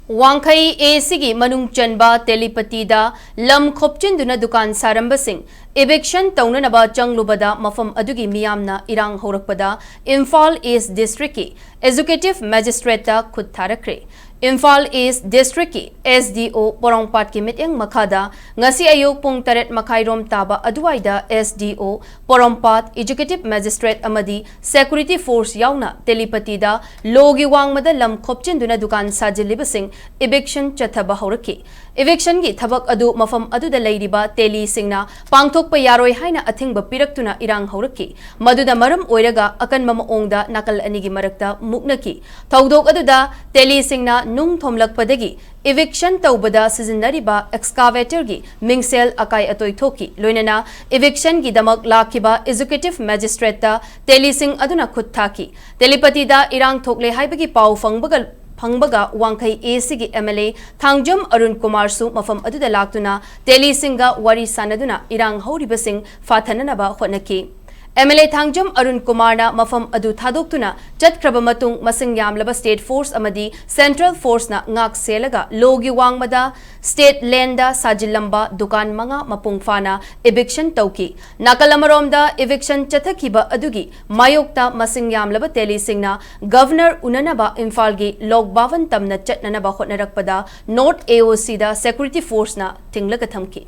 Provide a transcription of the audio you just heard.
Wangkai Sigi Manung Chanba Telipati da Lam Khopchinduna Dukan Sarambasing Eviction Tounaba Changlubada Mafam Adugi Miyamna Irang Horakpada Imphal East District Executive Magistrate Khut Tharakkhre Imphal East District SDO Porongpat ki meeting Makhada ngasi ayok pung taret makhairom taba aduwaida SDO Porongpat Executive Magistrate amadi Security Force yauna Telipati da logi wangmada lam khopchinduna dukan sajilibasing Eviction chathaba horaki Eviction gi thabak adu mafam adu da leiriba teli singna pangthokpa yaroi haina athingba piraktuna irang horaki maduda maram oiraga akanma maongda nakal anigi marakta muknaki thawdok aduda teli singna nung thomlakpadagi Eviction taubada sizinariba excavator gi mingsel akai atoi thoki loinana eviction gi damak lakhiba executive magistrate ta telising aduna khut thaki Telipati da irang thokle haibagi pau phangbaga Wangkai Sigi MLA Thangjum Arun Kumar su mafam aduda laktuna telisinga wari sanaduna irang horibasing fathananaba hotnaki MLA Thangjum Arun Kumar na mafam adu thadoktuna chatkraba matung masing yamlaba state force amadi central force na ngak selaga logi wangmada state lenda sajilamba dukan manga mapungfana eviction tauki nakalamaromda eviction chathakiba adugi mayokta masing yamlaba telisingna governor unanaba Imphal gi logbavan tamna chatnanaba hotnarakpada North AOC da security force na tinglaga thamki